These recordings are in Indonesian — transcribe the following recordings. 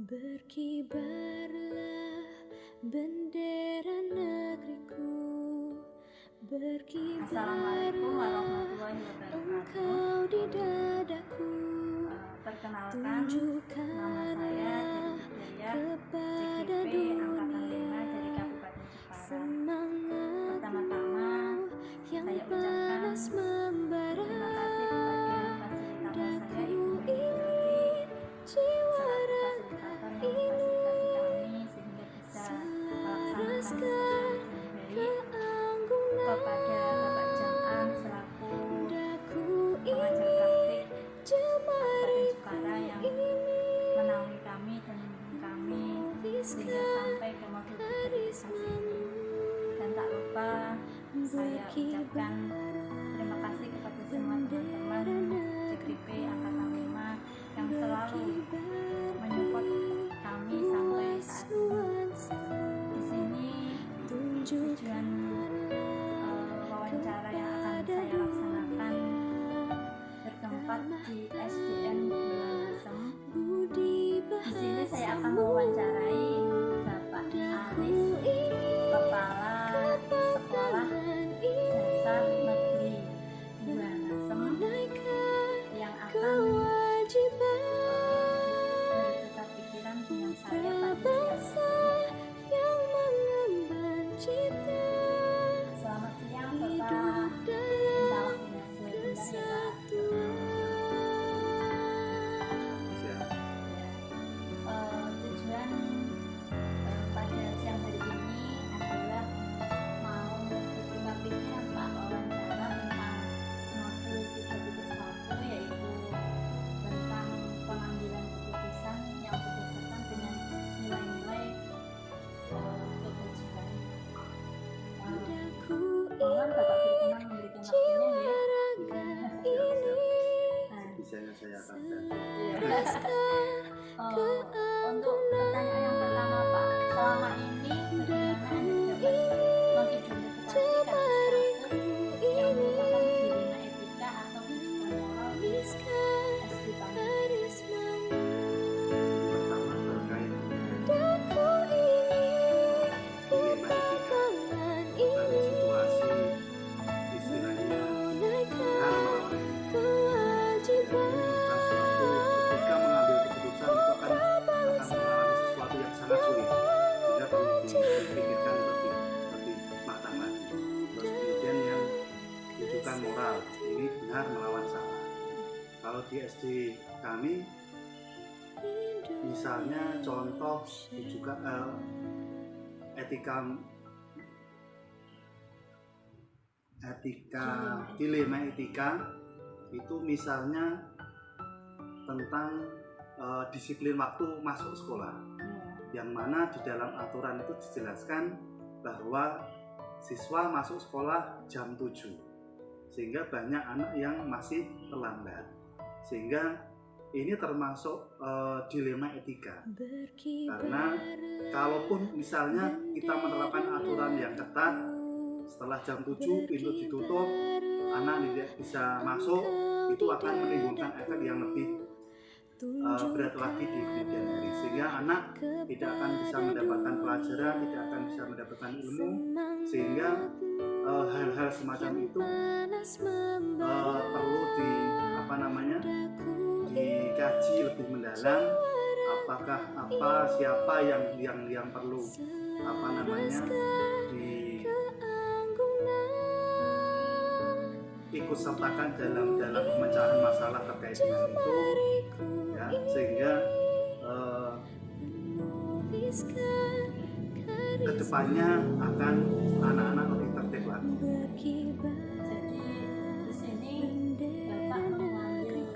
Berkibarlah bendera negeriku, Assalamualaikum berkibarlah warahmatullahi wabarakatuh. engkau di dadaku. Perkenalkan, nama saya Dewi kepada CGP Angkatan 5 dunia dari Kabupaten Jepara. semangatmu Pertama-tama yang saya ucapkan panas membara. terima kasih kepada fasilitator saya, Ibu ingin jiwa selaku fasilitator yang memfasilitasi kami sehingga bisa melaksanakan tugas dengan baik. Kepada Bapak Jam'am selaku pengajar praktik Kabupaten Jepara yang menaungi kami dan membimbing kami sehingga sampai ke modul verifikasi ini. Dan tak lupa saya ucapkan terima kasih kepada semua teman-teman CGP Angkatan 5 yang selalu menyupport kami sampai saat ini. Di sini tujuan wawancara yang akan saya laksanakan bertempat di SDN Bulanasem. Di sini saya akan mewawancarai Bapak Aris, Kepala Sekolah Dasar Negeri Bulanasem, yang akan bertukar pikiran dengan saya pada siang ini. Selamat siang Bapak. Minta waktunya sebentar ya Pak. Tujuan pada siang hari ini adalah mau bertukar pikiran Pak, wawancara tentang modul 3.1, yaitu tentang pengambilan keputusan yang berdasarkan dengan nilai-nilai kebajikan. Mohon Bapak berkenan memberikan waktunya ya. Biasanya saya akan Untuk pertanyaan yang pertama Pak, selama ini bagaimana Anda dapat mengidentifikasikan sesuatu yang merupakan dilema etika atau kewajiban moral di SD Pandemi? pertama terkait dilema etika pada situasi istilahnya benar melawan etika. Ketika mengambil keputusan itu akan mengalami sesuatu yang sangat sulit, sehingga perlu dipikirkan lebih matang lagi. Terus kemudian yang rujukan moral, ini benar melawan salah. Kalau di SD kami, misalnya contoh rujukan dilema etika itu misalnya tentang disiplin waktu masuk sekolah, yang mana di dalam aturan itu dijelaskan bahwa siswa masuk sekolah jam 7, sehingga banyak anak yang masih terlambat, sehingga ini termasuk dilema etika. Karena kalaupun misalnya kita menerapkan aturan yang ketat, setelah jam 7 pintu ditutup, anak tidak bisa masuk, itu akan menimbulkan efek yang lebih berat lagi di kemudian hari, sehingga anak tidak akan bisa mendapatkan pelajaran, tidak akan bisa mendapatkan ilmu, sehingga hal-hal semacam itu perlu dikaji lebih mendalam, apakah siapa yang perlu ikut sertakan dalam pemecahan masalah terkait dengan itu, ya, sehingga kedepannya akan anak-anak lebih tertib lagi. Jadi di sini Bapak mengambil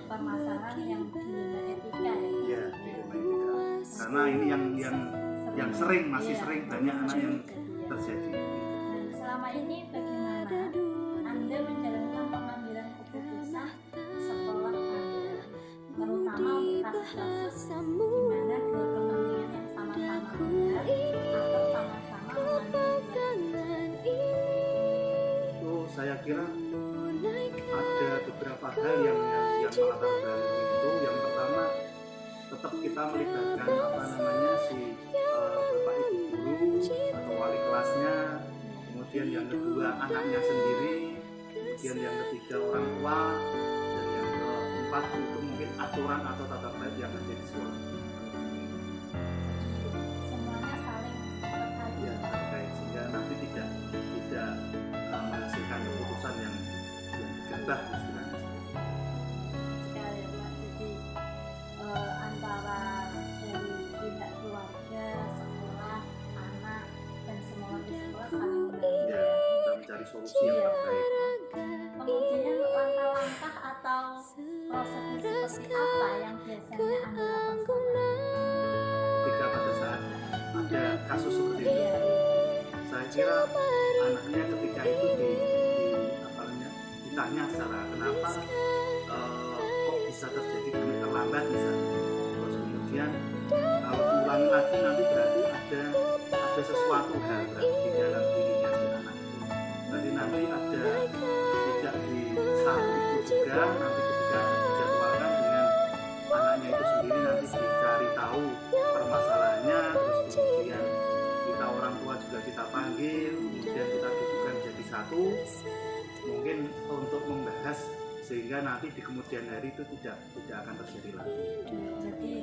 permasalahan yang dilema etika ya. Iya, dilema etika. Karena ini yang masih sering banyak anak yang terjadi. Dan selama ini bagaimana Anda menjalankan pengambilan keputusan di sekolah Anda, terutama untuk kasus-kasus di mana dua kepentingan yang sama-sama benar atau sama-sama mengambil. Itu saya kira ada beberapa hal yang melatar belakang itu. Yang pertama tetap kita melibatkan apa namanya si bapak ibu guru atau wali kelasnya, kemudian yang kedua anaknya sendiri, kemudian yang ketiga orang tua, dan yang keempat itu mungkin aturan atau tata tertib yang ada di sekolah. Semuanya saling terkait. Ya, terkait sehingga nanti tidak menghasilkan keputusan yang gegabah istilahnya. Sekali ya Pak, jadi antara dari pihak keluarga, sekolah, anak, dan semua di sekolah saling membantu Ya, ya. kita mencari solusi yang terbaik. Kemudian langkah-langkah atau prosedur seperti apa yang biasanya Anda lakukan? Ketika pada saat ada kasus seperti itu, Iya, saya kira anaknya ketika itu apa namanya, ditanya secara kenapa kok bisa terjadi kami terlambat misalnya, terus kemudian kalau diulangi lagi nanti berarti ada sesuatu hal berarti di dalam dirinya si anak itu, berarti nanti ada tidak di saat itu juga, nanti ketika dijadwalkan dengan anaknya itu sendiri nanti dicari tahu permasalahannya, terus kemudian kita orang tua juga kita panggil, kemudian kita dudukkan jadi satu mungkin untuk membahas sehingga nanti di kemudian hari itu tidak akan terjadi lagi. jadi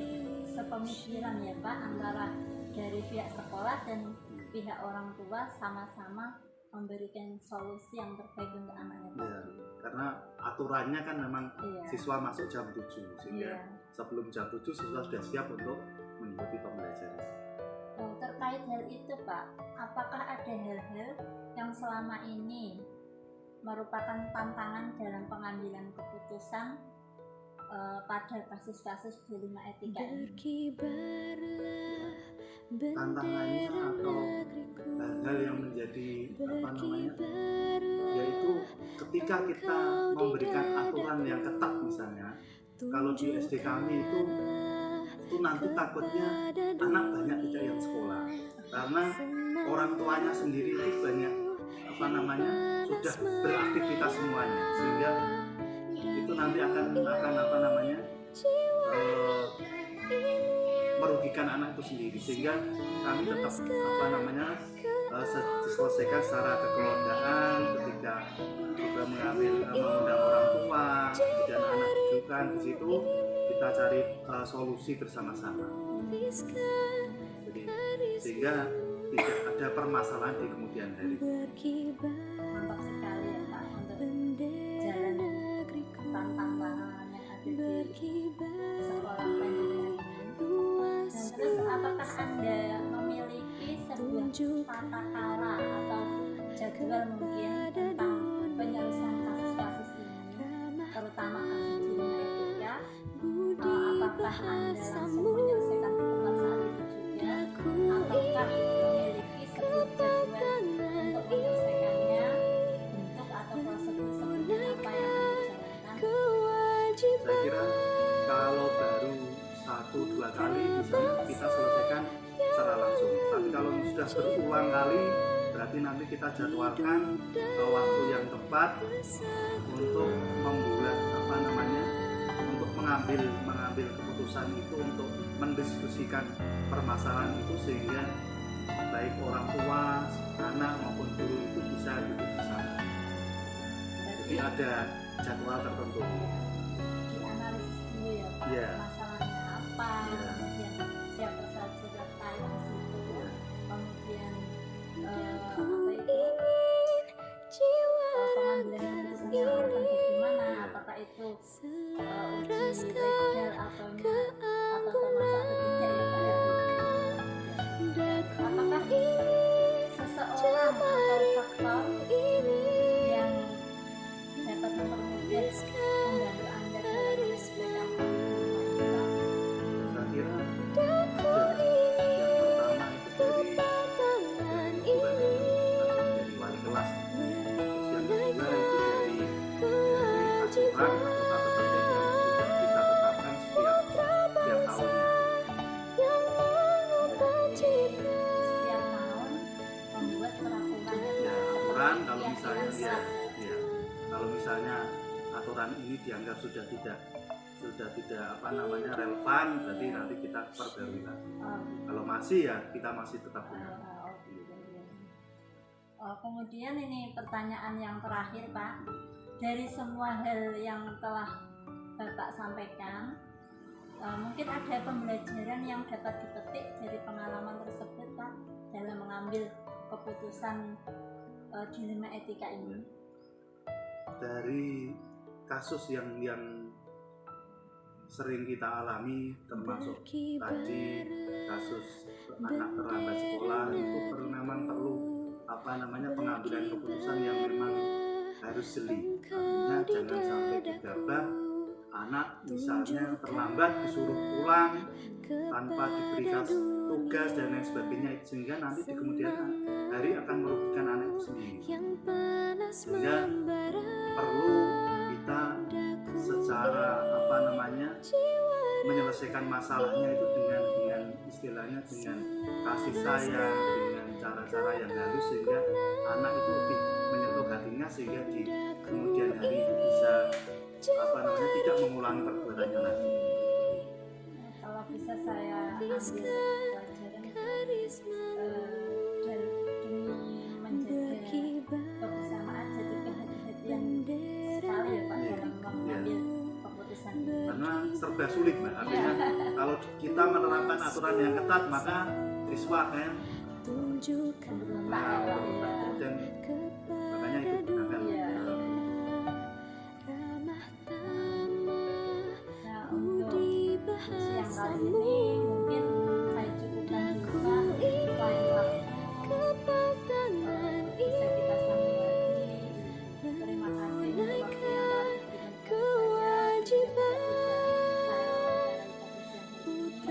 sepemikiran ya Pak antara dari pihak sekolah dan pihak orang tua sama-sama memberikan solusi yang terbaik untuk anaknya Ya, tadi. karena aturannya kan memang Iya. siswa masuk jam 7 sehingga Iya. sebelum jam 7 siswa sudah siap untuk mengikuti pembelajaran. Oh, terkait hal itu Pak, apakah ada hal-hal yang selama ini merupakan tantangan dalam pengambilan keputusan pada kasus-kasus dilema etika ini? Berkibarlah Tantangannya atau hal-hal yang menjadi apa namanya, yaitu ketika kita memberikan aturan yang ketat misalnya, kalau di SD kami itu nanti takutnya anak banyak tidak yang sekolah karena orang tuanya sendiri itu banyak apa namanya sudah beraktivitas semuanya, sehingga itu nanti akan apa namanya merugikan anak itu sendiri, sehingga kami tetap apa namanya diselesaikan secara kekeluargaan ketika juga mengundang orang tua, kemudian anak rujukan di situ kita cari solusi bersama-sama. Jadi sehingga tidak ada permasalahan di kemudian hari. Mantap sekali ya Pak untuk jalan tantangan yang ada di sekolah pendidikan ini. Dan terus apakah Anda memiliki sebuah tata cara atau jadwal mungkin tentang penyelesaian kasus-kasus ini, terutama kasus dilema etika? Apakah Anda langsung menyelesaikan di tempat saat itu juga, ataukah memiliki sebuah jadwal untuk menyelesaikannya, bentuk atau prosedur seperti apa yang Anda jalankan? Saya kira kalau baru 1-2 kali misalnya kita selesaikan secara langsung, tapi kalau sudah berulang kali berarti nanti kita jadwalkan waktu yang tepat untuk membuat apa namanya, untuk mengambil keputusan itu, untuk mendiskusikan permasalahan itu sehingga baik orang tua, anak maupun guru itu bisa duduk bersama. Jadi ada jadwal tertentu. Dianalisis dulu ya Pak, Iya. masalahnya apa, Iya. kemudian siapa saja terkait di situ, Iya. kemudian apa itu pengambilan keputusannya akan bagaimana, apakah itu uji legal atau enggak, atau termasuk atau tidak ya Pak ya. Apakah seseorang atau faktor yang dapat mempermudah membantu Anda dalam menyelesaikan masalah? Saya kira yang pertama itu dari wali kelas, terus yang kedua itu dari aturan atau tata tertib yang sudah kita tetapkan setiap tahunnya. Setiap tahun membuat peraturan Ya, aturan kalau yang misalnya rusak. kalau misalnya aturan ini dianggap sudah tidak sudah tidak apa namanya relevan, berarti nanti kita perbarui lagi. Kalau masih ya kita masih tetap gunakan. Kemudian ini pertanyaan yang terakhir Pak, dari semua hal yang telah Bapak sampaikan, mungkin ada pembelajaran yang dapat dipetik dari pengalaman tersebut Pak dalam mengambil keputusan dilema etika ini. Dari kasus yang sering kita alami, termasuk tadi kasus anak terlambat sekolah, itu memang perlu pengambilan keputusan yang memang harus jeli. Artinya jangan sampai gegabah, anak misalnya terlambat disuruh pulang tanpa diberi tugas dan lain sebagainya, sehingga nanti di kemudian hari akan merugikan anak itu sendiri. Sehingga perlu kita secara menyelesaikan masalahnya itu dengan istilahnya dengan kasih sayang, dengan cara-cara yang halus, sehingga anak itu lebih menyentuh hatinya, sehingga di kemudian hari itu bisa tidak mengulangi perbuatannya lagi. Kalau bisa saya ambil pelajaran demi menjaga kebersamaan, jadi kehati-hatian sekali ya Pak dalam mengambil keputusan. Karena serba sulit Mbak, artinya kalau kita menerapkan aturan yang ketat maka siswa kan dan makanya itu akan siang kali ini mungkin saya cukupkan dulu Pak, lain waktu bisa kita sambung lagi. Terima kasih untuk waktu yang telah diberikan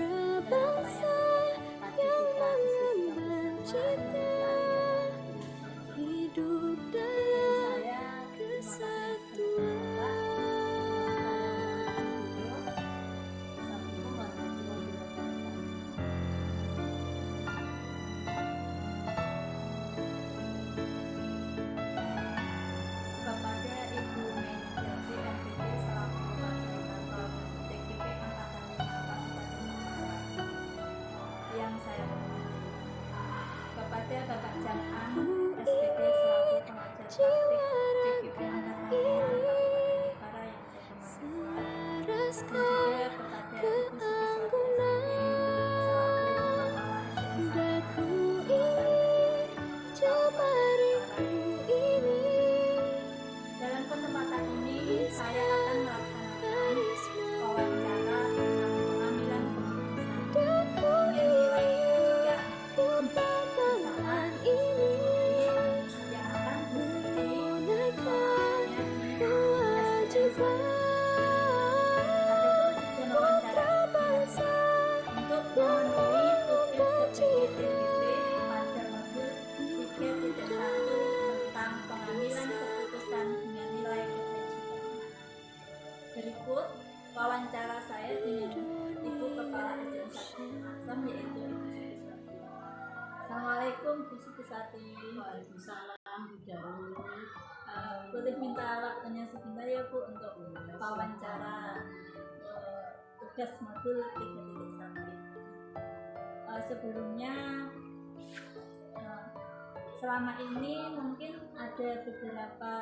Bapak Jam'an SPD selaku pengajar praktik CGP Angkatan Utara yang saya hormati, dan juga kepada Ibu dalam kesempatan ini saya akan melaksanakan wawancara tentang pengambilan keputusan yang nilai Berikut wawancara saya dengan Ibu Kepala SDN 1 Asem, yaitu Ibu Sutisati. Assalamualaikum Bu Sutisati. Waalaikumsalam Bu Darul. Boleh minta waktunya sebentar ya Bu untuk wawancara tugas modul 3.1. Sebelumnya selama ini mungkin ada beberapa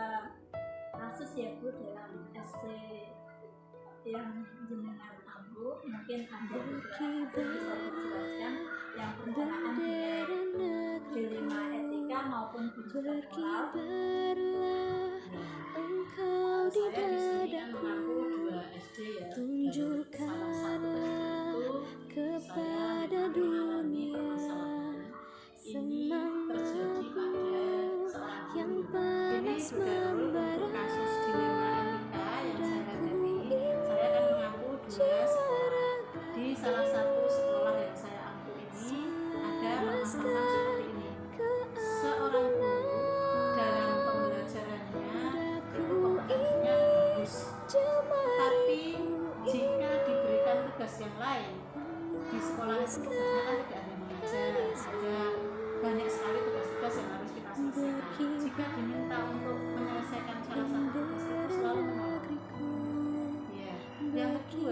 kasus ya Bu dalam SD yang jenengan ambil, mungkin ada beberapa bisa dijelaskan yang berkenaan dengan dilema etika maupun tuntutan moral. Saya di sini kan mengaku 2 SD ya. Salah satu SD itu saya mengalami permasalahan ini terjadi pada seorang guru. Ini sudah untuk kasus dilema etika yang saya hadapi. Saya kan mengaku 2 sekolah. Di salah satu sekolah yang saya ampu ini ada permasalahan seperti ini. Seorang guru dalam pembelajarannya itu kompetensinya bagus, tapi jika diberikan tugas yang lain di sekolah itu tugasnya kan tidak ada mengajar, ada banyak sekali tugas-tugas yang harus kita selesaikan. Jika diminta untuk menyelesaikan salah satu tugas itu selalu menolak. Ya. Yang kedua,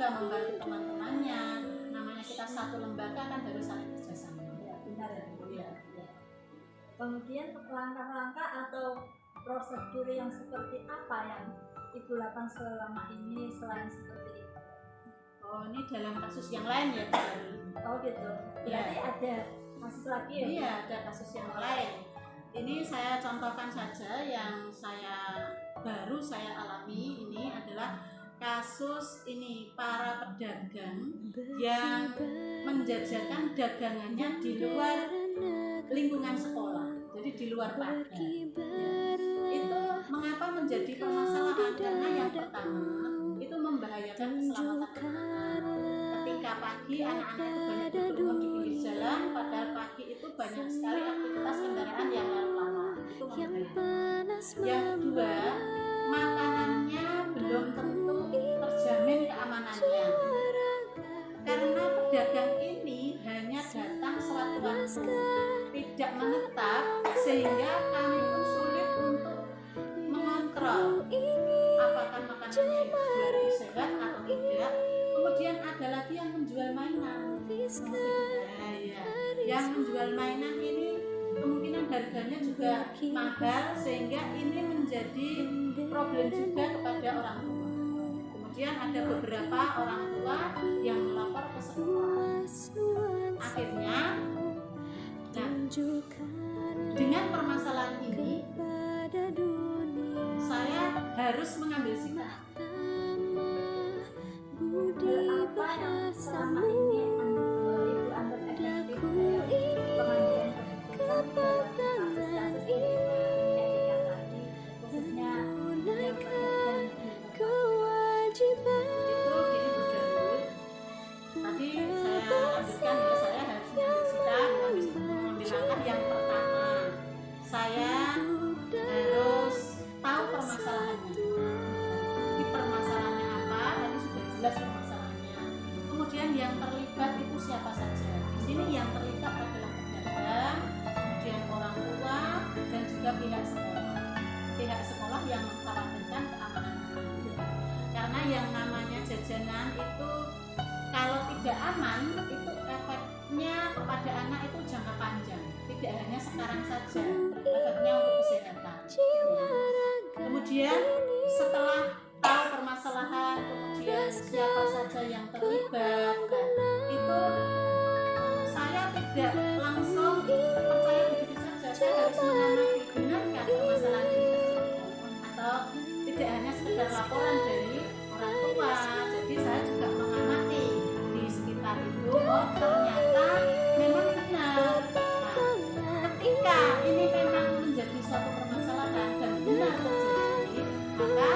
juga membantu teman-temannya. Namanya kita satu lembaga kan harus saling kerjasama. Ya, benar ya. Ya. Kemudian langkah-langkah atau prosedur yang seperti apa yang Ibu lakukan selama ini selain seperti itu? Oh, ini dalam kasus yang lain ya, Bu Ari? Oh gitu. Berarti ada kasus lagi ya? Iya, ada kasus yang lain. Ini saya contohkan saja yang baru saya alami. Ini adalah kasus ini para pedagang yang menjajakan dagangannya di luar lingkungan sekolah, jadi di luar pagar. Itu mengapa menjadi permasalahan? Karena yang pertama itu membahayakan keselamatan anak. Ketika pagi anak-anak itu banyak berkerumun di pinggir jalan, padahal pagi itu banyak sekali aktivitas kendaraan yang lalu lalang. Itu membahayakan. Yang kedua, makanannya belum tentu terjamin keamanannya. Karena pedagang ini hanya datang sewaktu-waktu, tidak menetap, sehingga kami pun sulit untuk mengontrol apakah makanannya itu sehat atau tidak. Kemudian ada lagi yang menjual mainan. Nah, ya. Yang menjual mainan ini kemungkinan harganya juga mahal, sehingga ini menjadi problem juga kepada orang tua. Kemudian ada beberapa orang tua yang melapor ke sekolah. Akhirnya, nah, dengan permasalahan ini, saya harus mengambil sikap. Apa yang selama ini Ibu anggap efektif pengambilan keputusan dalam kasus etika tadi, khususnya yang berkaitan Itu gini Bu Darul. Tadi saya lanjutkan ya, saya harus mengambil sikap, mengambil langkah. Yang pertama, saya harus tahu permasalahannya. Di permasalahannya apa? Tadi sudah jelas permasalahannya. Kemudian yang terlibat itu siapa saja? Di sini yang terlibat adalah pedagang, kemudian orang tua, dan juga pihak sekolah. Pihak sekolah yang mengkhawatirkan keamanan anak. Karena yang namanya jajanan itu kalau tidak aman, itu efeknya kepada anak itu jangka panjang. Tidak hanya sekarang saja, efeknya untuk kesehatan. Kemudian setelah tahu permasalahan, kemudian siapa saja yang terlibat, itu saya tidak langsung percaya begitu saja. Saya harus mengamati benarkah permasalahan ini tersebut, atau tidak hanya sekedar laporan dari orang tua. Jadi saya juga mengamati di sekitar itu, oh ternyata memang benar. Nah, ketika ini memang menjadi suatu permasalahan dan benar terjadi, maka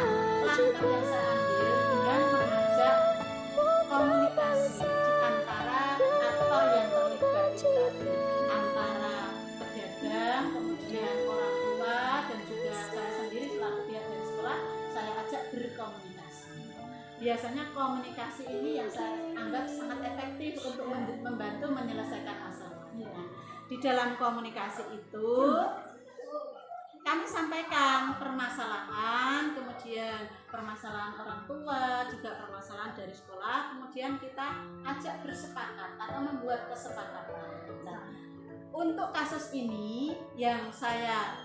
langkah yang saya ambil dengan mengajak komunikasi di antara aktor yang terlibat itu tadi, antara pedagang, kemudian orang tua, dan juga saya sendiri selaku pihak dari sekolah, saya ajak berkomunikasi. Biasanya komunikasi ini yang saya anggap sangat efektif untuk membantu menyelesaikan masalah. Di dalam komunikasi itu kami sampaikan permasalahan, kemudian permasalahan orang tua, juga permasalahan dari sekolah, kemudian kita ajak bersepakat atau membuat kesepakatan. Nah, untuk kasus ini yang saya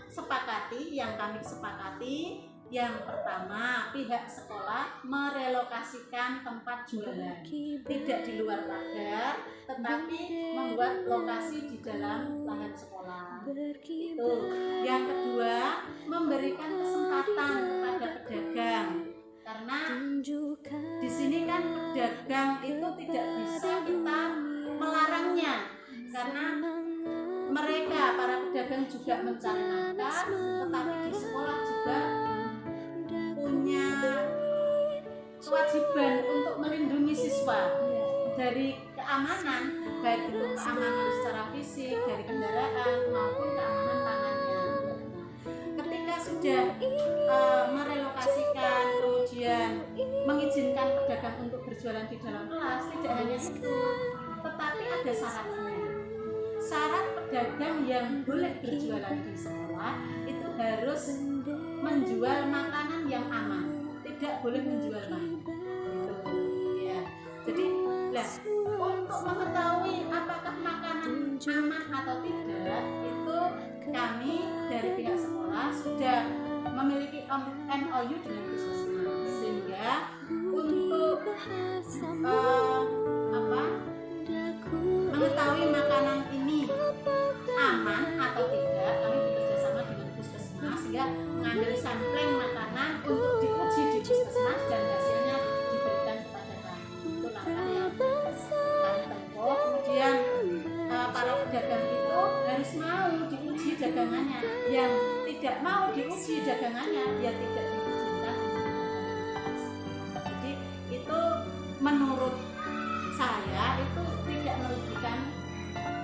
sepakati, yang kami sepakati, yang pertama, pihak sekolah merelokasikan tempat jualan, tidak di luar pagar, tetapi membuat lokasi di dalam lahan sekolah. Itu. Yang kedua, memberikan kesempatan kepada pedagang, karena di sini kan pedagang itu tidak bisa kita melarangnya, karena mereka para pedagang juga mencari nafkah, tetapi di sekolah juga punya kewajiban untuk melindungi siswa dari keamanan, baik itu keamanan secara fisik dari kendaraan maupun keamanan pangannya. Ketika sudah merelokasikan, kemudian mengizinkan pedagang untuk berjualan di dalam kelas, tidak hanya itu, tetapi ada syaratnya. Syarat pedagang yang boleh berjualan di sekolah itu harus menjual makanan yang aman, tidak boleh menjual mainan. atau tidak, itu kami dari pihak sekolah sudah memiliki MOU dengan puskesmas, sehingga untuk mengetahui makanan ini aman atau tidak, kami bekerjasama dengan puskesmas sehingga mengambil sampling makanan untuk diuji di puskesmas dan hasilnya diberikan kepada kami. Itu langkah yang kami tempuh. Kemudian para pedagang itu harus mau diuji dagangannya. Yang tidak mau diuji dagangannya, ya tidak diizinkan. Jadi itu menurut saya itu tidak merugikan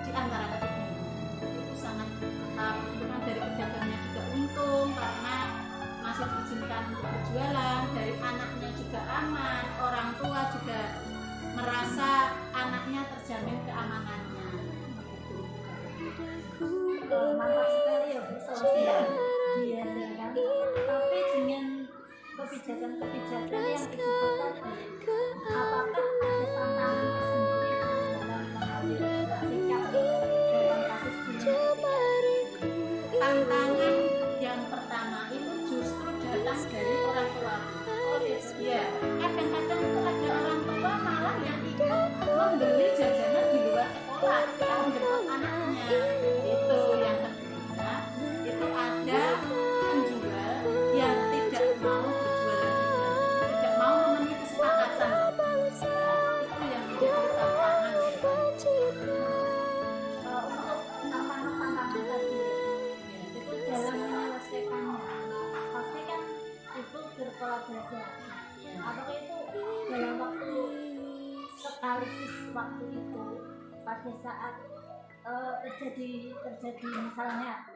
di antara ketiganya. Itu sangat keuntungan dari pedagangnya juga untung karena masih diizinkan untuk berjualan, dari anaknya juga aman, orang tua juga merasa anaknya terjamin keamanannya. Mantap sekali ya Bu, sosial diadakan, tapi dengan kebijakan-kebijakan yang disebut tadi, apakah ada tantangan tersendiri dalam mengambil sikap dalam kasus ini? Tantangan yang pertama itu justru datang dari orang tua. Ya, kadang-kadang itu ada orang tua malah yang ikut membeli jajanan di luar sekolah yang menjemput anaknya. Itu yang kedua, itu ada penjual yang tidak mau berjualan juga, tidak mau memenuhi kesepakatan. Itu yang menjadi tantangan. Untuk tantangan tadi, itu dalam menyelesaikannya, pasti kan itu berkolaborasi. Apakah itu dalam waktu sekaligus waktu itu pada saat terjadi misalnya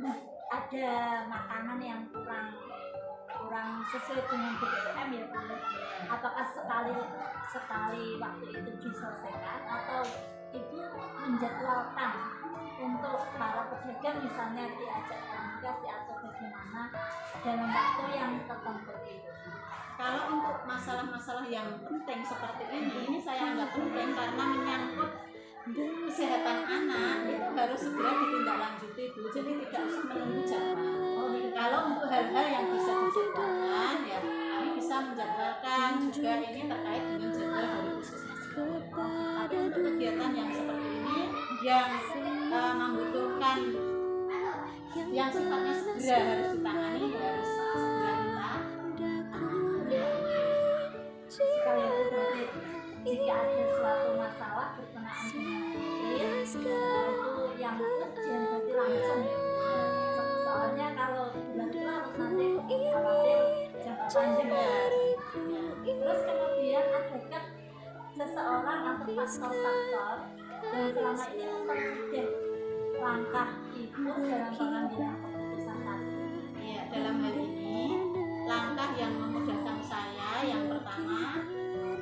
ada makanan yang kurang sesuai dengan BPM ya Bu, apakah sekali waktu itu diselesaikan atau itu menjadwalkan untuk para pedagang misalnya diajak komunikasi atau bagaimana dalam waktu yang tertentu itu? Kalau untuk masalah-masalah yang penting seperti ini saya anggap penting karena menyangkut kesehatan anak, itu harus segera ditindaklanjuti Bu. Jadi tidak usah menunggu jadwal. Kalau untuk hal-hal yang bisa dijadwalkan, ya kami bisa menjadwalkan juga ini terkait dengan jadwal dari puskesmas. Tapi untuk kegiatan yang seperti ini yang membutuhkan yang sifatnya segera harus ditangani, harus segera kita. Sekali berarti jika ada suatu masalah berkenaan dengan itu yang urgent berarti langsung ya. Soalnya kalau berlarut nanti khawatir jangka panjang ya. Terus kemudian adakah seseorang atau faktor-faktor yang selama ini mempermudah langkah ibu dalam pengambilan keputusan tadi? Ya, dalam hal ini langkah yang memudahkan saya yang pertama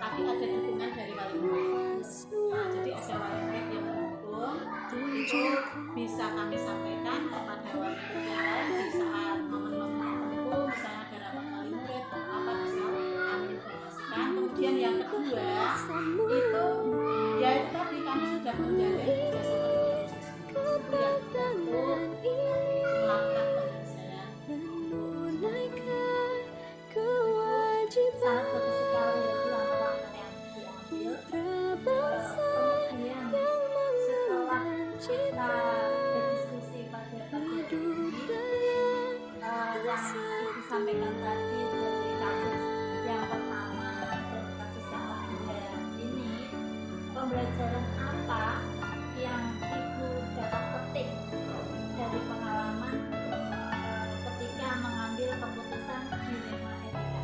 tadi ada dukungan dari wali murid. Nah, jadi ada wali murid yang mendukung, itu bisa kami sampaikan kepada wali murid di saat momen-momen tertentu, misalnya ada rapat wali murid atau apa bisa kami informasikan. Kemudian yang kedua itu ya itu tadi kami sudah menjalin kerjasama dengan puskesmas. Itu yang untuk langkah penyelesaian. Sangat bagus sekali ya langkah-langkah yang diambil. Kemudian setelah kita berdiskusi pada pagi ini yang ibu sampaikan tadi dari kasus yang pertama dan kasus yang kedua ini, pembelajaran apa yang ibu dapat petik dari pengalaman ketika mengambil keputusan dilema etika?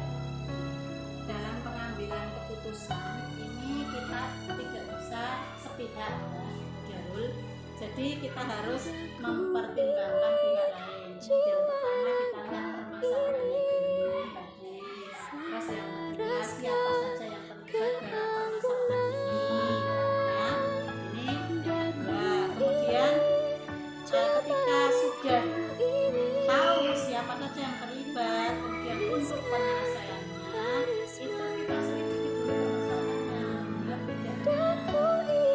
Dalam pengambilan keputusan ini kita tidak bisa sepihak Darul, jadi kita harus mempertimbangkan pihak lain. Yang pertama kita lihat permasalahannya dulu tadi, terus yang kedua siapa saja yang terlibat dalam permasalahan ini. Nah, ini yang kedua. Kemudian ketika sudah tahu siapa saja yang terlibat, kemudian untuk penyelesaiannya itu kita selidiki dulu permasalahannya.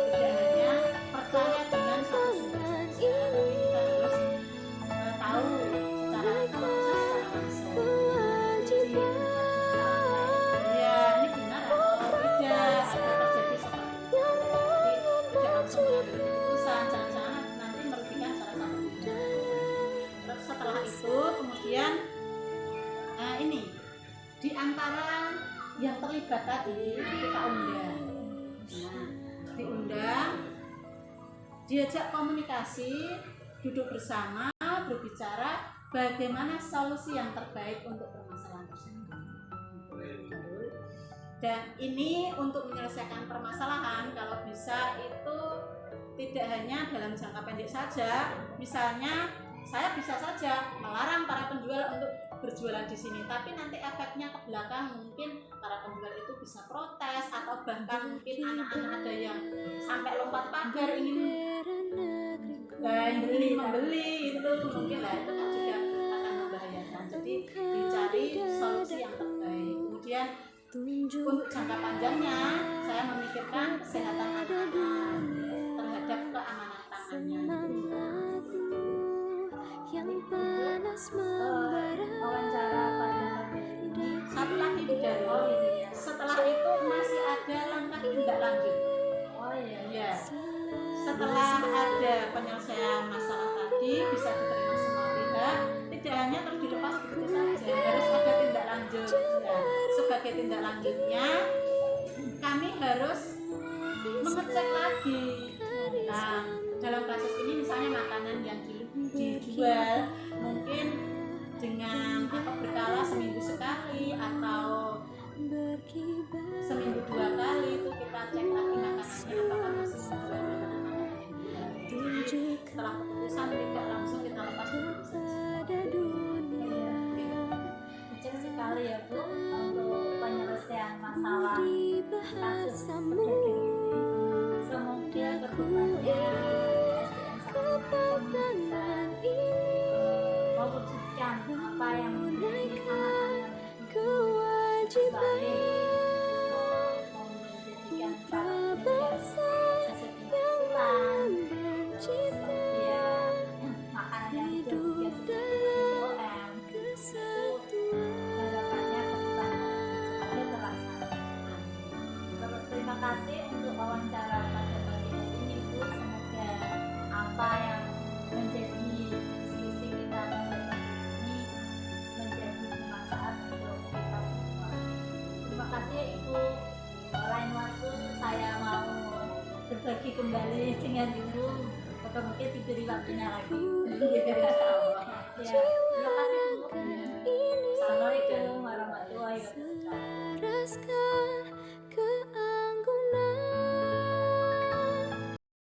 Tidak hanya percaya dengan satu sumber saja, sekarang yang terlibat tadi kita undang. Nah, diundang, diajak komunikasi, duduk bersama, berbicara bagaimana solusi yang terbaik untuk permasalahan tersebut. Dan ini untuk menyelesaikan permasalahan kalau bisa itu tidak hanya dalam jangka pendek saja. Misalnya saya bisa saja melarang para penjual untuk berjualan di sini, tapi nanti efeknya ke belakang mungkin para penjual itu bisa protes atau bahkan mungkin anak-anak ada yang sampai lompat pagar ingin membeli itu mungkin lah, itu kan juga akan membahayakan. Jadi dicari solusi yang terbaik. Kemudian untuk jangka panjangnya saya memikirkan kesehatan anak-anak terhadap keamanan tangannya. Wawancara pada ini Satu lagi di dalam, setelah itu masih ada langkah tindak lanjut. oh iya Ya, setelah ada penyelesaian masalah tadi bisa diterima semua pihak, tidak hanya terus dilepas begitu saja, harus ada tindak lanjut. Ya, sebagai tindak lanjutnya kami harus mengecek lagi. Nah, dalam kasus ini misalnya makanan yang dijual mungkin dengan berkala seminggu sekali atau seminggu 2 kali, itu kita cek lagi makanannya apakah masih menjual makanan-makanan yang dijual. Jadi setelah keputusan tidak langsung kita lepas begitu saja. kecil sekali ya Bu untuk penyelesaian masalah kasus pedagang ini. Semoga kedepannya SDN 1 mewujudkan apa yang menjadi anak-anak sebagai menjadikan para pendidikan keseimbangan kemudian makanan yang dijual itu harapannya ke depan ada terlaksana. Terima kasih untuk wawancara pada pagi hari ini Bu. Semoga apa yang menjadi diskusi kita pada pagi ini menjadi bermanfaat untuk kita semua. Terima kasih Ibu. Lain waktu saya mau berbagi kembali dengan Ibu. Mungkin diberi waktunya lagi. Ya.